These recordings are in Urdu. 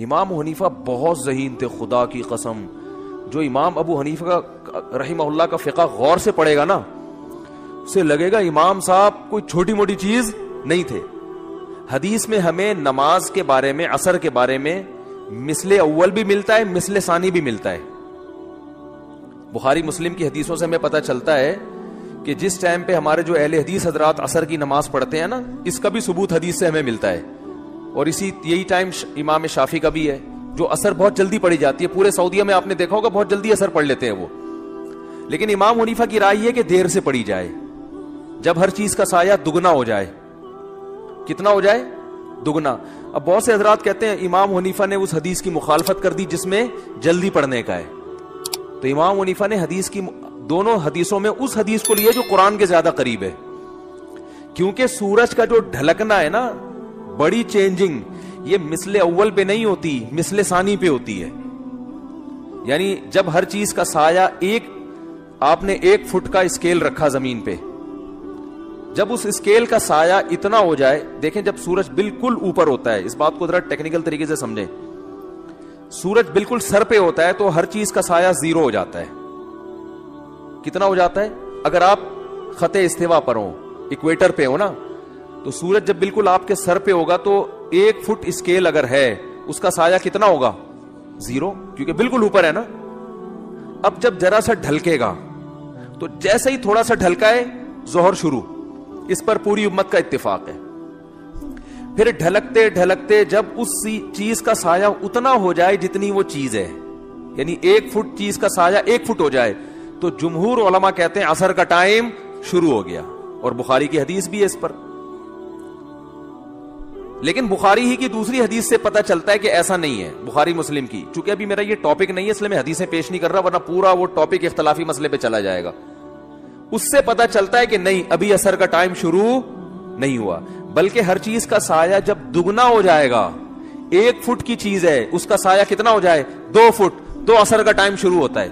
امام حنیفہ بہت ذہین تھے خدا کی قسم. جو امام ابو حنیفہ کا رحمہ اللہ کا فقہ غور سے پڑھے گا نا, اسے لگے گا امام صاحب کوئی چھوٹی موٹی چیز نہیں تھے. حدیث میں ہمیں نماز کے بارے میں, عصر کے بارے میں مثل اول بھی ملتا ہے, مثل ثانی بھی ملتا ہے. بخاری مسلم کی حدیثوں سے ہمیں پتہ چلتا ہے کہ جس ٹائم پہ ہمارے جو اہل حدیث حضرات عصر کی نماز پڑھتے ہیں نا, اس کا بھی ثبوت حدیث سے ہمیں ملتا ہے. اور یہی ٹائم امام شافعی کا بھی ہے, جو عصر بہت جلدی پڑھی جاتی ہے. پورے سعودیہ میں آپ نے دیکھا ہوگا بہت جلدی عصر پڑھ لیتے ہیں وہ. لیکن امام حنیفہ کی رائے یہ کہ دیر سے پڑھی جائے, جب ہر چیز کا سایہ دگنا ہو جائے. کتنا ہو جائے؟ دگنا. اب بہت سے حضرات کہتے ہیں امام حنیفہ نے اس حدیث کی مخالفت کر دی جس میں جلدی پڑھنے کا ہے. تو امام حنیفہ نے حدیث کی دونوں حدیثوں میں اس حدیث کو لیا جو قرآن کے زیادہ قریب ہے. کیونکہ سورج کا جو ڈھلکنا ہے نا, بڑی چینجنگ, یہ مثل اول پہ نہیں ہوتی, مثل ثانی پہ ہوتی ہے. یعنی جب ہر چیز کا سایہ آپ نے 1 فٹ کا اسکیل رکھا زمین پہ, جب اس اسکیل کا سایہ اتنا ہو جائے, دیکھیں جب سورج بالکل اوپر ہوتا ہے, اس بات کو ذرا ٹیکنیکل طریقے سے سمجھیں, سورج بالکل سر پہ ہوتا ہے تو ہر چیز کا سایہ 0 ہو جاتا ہے. کتنا ہو جاتا ہے؟ اگر آپ خط استوا پر ہو, ایکویٹر پہ ہو نا, تو سورج جب بالکل آپ کے سر پہ ہوگا تو 1 فٹ اسکیل اگر ہے, اس کا سایہ کتنا ہوگا؟ 0, کیونکہ بالکل اوپر ہے نا. اب جب ذرا سا ڈھلکے گا تو جیسے ہی تھوڑا سا ڈھلکا ہے ظہر شروع. اس پر پوری امت کا اتفاق ہے. پھر ڈھلکتے ڈھلکتے جب اس چیز کا سایہ اتنا ہو جائے جتنی وہ چیز ہے, یعنی 1 فٹ چیز کا سایہ 1 فٹ ہو جائے, تو جمہور علماء کہتے ہیں عصر کا ٹائم شروع ہو گیا. اور بخاری کی حدیث بھی ہے اس پر. لیکن بخاری ہی کی دوسری حدیث سے پتہ چلتا ہے کہ ایسا نہیں ہے. بخاری مسلم کی, چونکہ ابھی میرا یہ ٹاپک نہیں ہے اس لیے میں حدیثیں پیش نہیں کر رہا, ورنہ پورا وہ ٹاپک اختلافی مسئلے پہ چلا جائے گا. اس سے پتہ چلتا ہے کہ نہیں, ابھی عصر کا ٹائم شروع نہیں ہوا, بلکہ ہر چیز کا سایہ جب دگنا ہو جائے گا, 1 فٹ کی چیز ہے اس کا سایہ کتنا ہو جائے؟ 2 فٹ, تو عصر کا ٹائم شروع ہوتا ہے.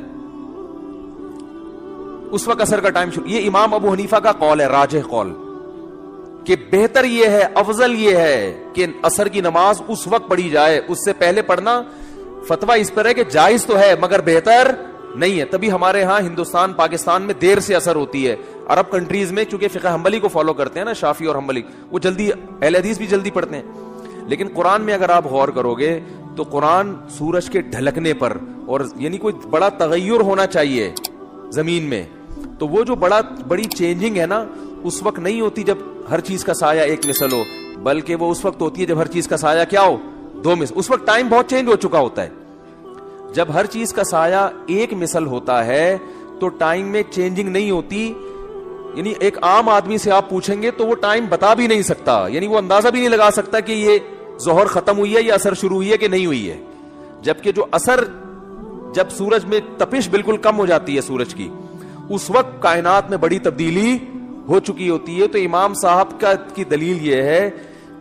اس وقت عصر کا ٹائم شروع. یہ امام ابو حنیفہ کا قول ہے, راجح قول, کہ بہتر یہ ہے, افضل یہ ہے کہ عصر کی نماز اس وقت پڑھی جائے. اس سے پہلے پڑھنا فتویٰ اس پر ہے کہ جائز تو ہے مگر بہتر نہیں ہے. تبھی ہمارے ہاں ہندوستان پاکستان میں دیر سے اثر ہوتی ہے. عرب کنٹریز میں چونکہ فقہ حنبلی کو فالو کرتے ہیں نا, شافعی اور حنبلی, وہ جلدی, اہل حدیث بھی جلدی پڑھتے ہیں. لیکن قرآن میں اگر آپ غور کرو گے تو قرآن سورج کے ڈھلکنے پر, اور یعنی کوئی بڑا تغیر ہونا چاہیے زمین میں, تو وہ جو بڑی چینجنگ ہے نا, اس وقت نہیں ہوتی جب ہر چیز کا سایہ 1 مثل ہو, بلکہ وہ اس وقت ہوتی ہے جب ہر چیز کا سایہ کیا ہو؟ 2 مثل. اس وقت ٹائم بہت چینج ہو چکا ہوتا ہے. جب ہر چیز کا سایہ 1 مثل ہوتا ہے تو ٹائم میں چینجنگ نہیں ہوتی. یعنی ایک عام آدمی سے آپ پوچھیں گے تو وہ ٹائم بتا بھی نہیں سکتا, یعنی وہ اندازہ بھی نہیں لگا سکتا کہ یہ ظہر ختم ہوئی ہے یا عصر شروع ہوئی ہے کہ نہیں ہوئی ہے. جبکہ جو عصر, جب سورج میں تپش بالکل کم ہو جاتی ہے سورج کی, اس وقت کائنات میں بڑی تبدیلی ہو چکی ہوتی ہے. تو امام صاحب کی دلیل یہ ہے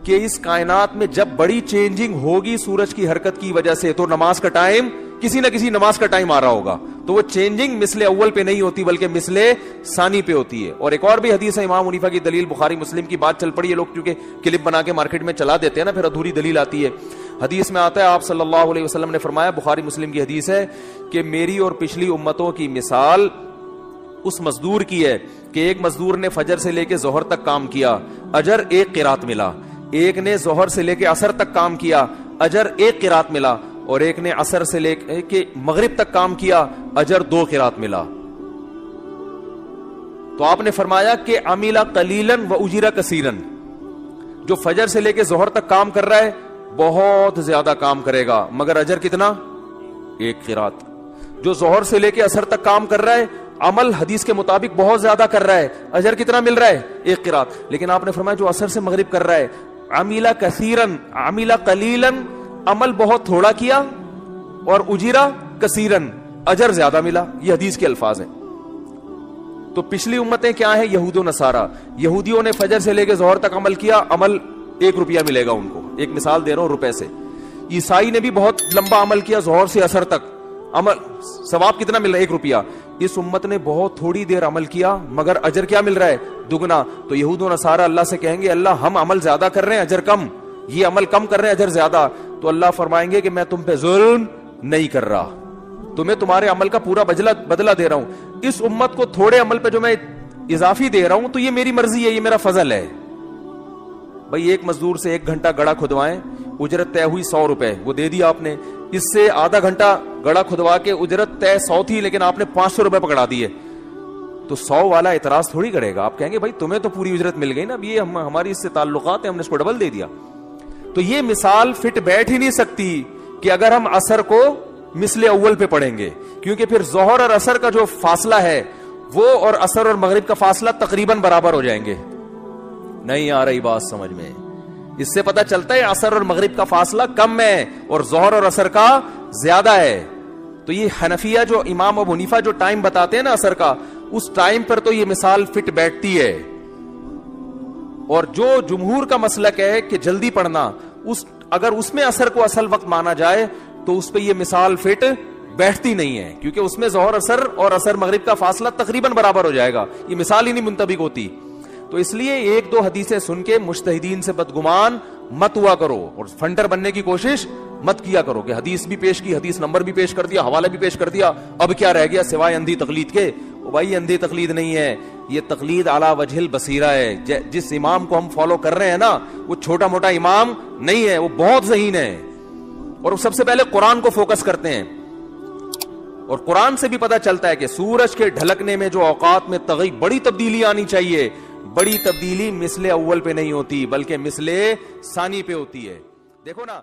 کہ اس کائنات میں جب بڑی چینجنگ ہوگی سورج کی حرکت کی وجہ سے, تو نماز کا ٹائم, کسی نہ کسی نماز کا ٹائم آ رہا ہوگا. تو وہ چینجنگ مثل اول پہ نہیں ہوتی بلکہ مثل ثانی پہ ہوتی ہے. اور ایک اور بھی حدیث ہے امام حنیفہ کی دلیل, بخاری مسلم کی بات چل پڑی ہے, لوگ کیونکہ کلپ بنا کے مارکیٹ میں چلا دیتے ہیں نا, پھر ادھوری دلیل آتی ہے. حدیث میں آتا ہے آپ صلی اللہ علیہ وسلم نے فرمایا, بخاری مسلم کی حدیث ہے, کہ میری اور پچھلی امتوں کی مثال اس مزدور کی ہے کہ ایک مزدور نے فجر سے لے کے ظہر تک کام کیا, اجر 1 قرات ملا. ایک نے ظہر سے لے کے عصر تک کام کیا, اجر 1 قرات ملا. اور ایک نے عصر سے لے کے مغرب تک کام کیا, اجر 2 قرات ملا. تو آپ نے فرمایا کہ عمل قلیلا و اجر کثیرا, جو فجر سے لے کے ظہر تک کام کر رہا ہے بہت زیادہ کام کرے گا مگر اجر کتنا؟ 1 قرات. جو ظہر سے لے کے عصر تک کام کر رہا ہے, عمل حدیث کے مطابق بہت زیادہ کر رہا ہے, اجر کتنا مل رہا ہے؟ 1 قرات. لیکن آپ نے فرمایا جو عصر سے مغرب کر رہا ہے, عمل کثیرا عمل قلیلا, عمل بہت تھوڑا کیا, اور اجیرا کثیرن, اجر زیادہ ملا. یہ حدیث کے الفاظ ہیں. تو پچھلی امتیں کیا ہیں؟ یہود و نصارہ. یہودیوں نے فجر سے لے کے ظہر تک عمل کیا, عمل 1 روپیہ ملے گا ان کو, ایک مثال دے رہا ہوں روپے سے. عیسائی نے بھی بہت لمبا عمل کیا, ظہر سے عصر تک عمل, ثواب کتنا مل رہا ہے؟ 1 روپیہ. اس امت نے بہت تھوڑی دیر عمل کیا مگر اجر کیا مل رہا ہے؟ دگنا. تو یہود و نصارہ اللہ سے کہیں گے اللہ ہم عمل زیادہ کر رہے ہیں اجر کم, یہ عمل کم کر رہے ہیں اجر زیادہ. تو اللہ فرمائیں گے کہ میں تم پہ ظلم نہیں کر رہا, تمہیں تمہارے عمل کا پورا بدلہ دے رہا ہوں. اس امت کو تھوڑے عمل پہ جو میں اضافی دے رہا ہوں تو یہ میری مرضی ہے, یہ میرا فضل ہے. بھائی ایک مزدور سے 1 گھنٹہ گڑا کھدوائیں, اجرت طے ہوئی 100 روپے, وہ دے دیا آپ نے. اس سے آدھا گھنٹہ گڑا کھدوا کے اجرت طے 100 تھی, لیکن آپ نے 500 روپے پکڑا دیے, تو 100 والا اعتراض تھوڑی کرے گا. آپ کہیں گے بھائی تمہیں تو پوری اجرت مل گئی نا, اب یہ ہماری اس سے تعلقات ہیں, ہم نے اس کو ڈبل دے دیا. تو یہ مثال فٹ بیٹھ ہی نہیں سکتی کہ اگر ہم عصر کو مثل اول پہ پڑھیں گے, کیونکہ پھر ظہر اور عصر کا جو فاصلہ ہے وہ اور عصر اور مغرب کا فاصلہ تقریباً برابر ہو جائیں گے. نہیں آ رہی بات سمجھ میں؟ اس سے پتہ چلتا ہے عصر اور مغرب کا فاصلہ کم ہے اور ظہر اور عصر کا زیادہ ہے. تو یہ حنفیہ جو امام ابو حنیفہ جو ٹائم بتاتے ہیں نا عصر کا, اس ٹائم پر تو یہ مثال فٹ بیٹھتی ہے. اور جو جمہور کا مسلک ہے کہ جلدی پڑھنا, اگر اس میں عصر کو اصل وقت مانا جائے تو اس پہ یہ مثال فٹ بیٹھتی نہیں ہے, کیونکہ اس میں ظہر عصر اور عصر مغرب کا فاصلہ تقریباً برابر ہو جائے گا, یہ مثال ہی نہیں منطبق ہوتی. تو اس لیے 1-2 حدیثیں سن کے مجتہدین سے بدگمان مت ہوا کرو اور فنڈر بننے کی کوشش مت کیا کرو کہ حدیث بھی پیش کی, حدیث نمبر بھی پیش کر دیا, حوالہ بھی پیش کر دیا, اب کیا رہ گیا سوائے اندھی تقلید کے. بھائی اندھی تقلید نہیں ہے, یہ تقلید علی وجہ البصیرہ ہے. جس امام کو ہم فالو کر رہے ہیں نا, وہ چھوٹا موٹا امام نہیں ہے, وہ بہت ذہین ہے, اور وہ سب سے پہلے قرآن کو فوکس کرتے ہیں. اور قرآن سے بھی پتہ چلتا ہے کہ سورج کے ڈھلکنے میں جو اوقات میں بڑی تبدیلی آنی چاہیے, بڑی تبدیلی مثل اول پہ نہیں ہوتی بلکہ مثل ثانی پہ ہوتی ہے. دیکھو نا,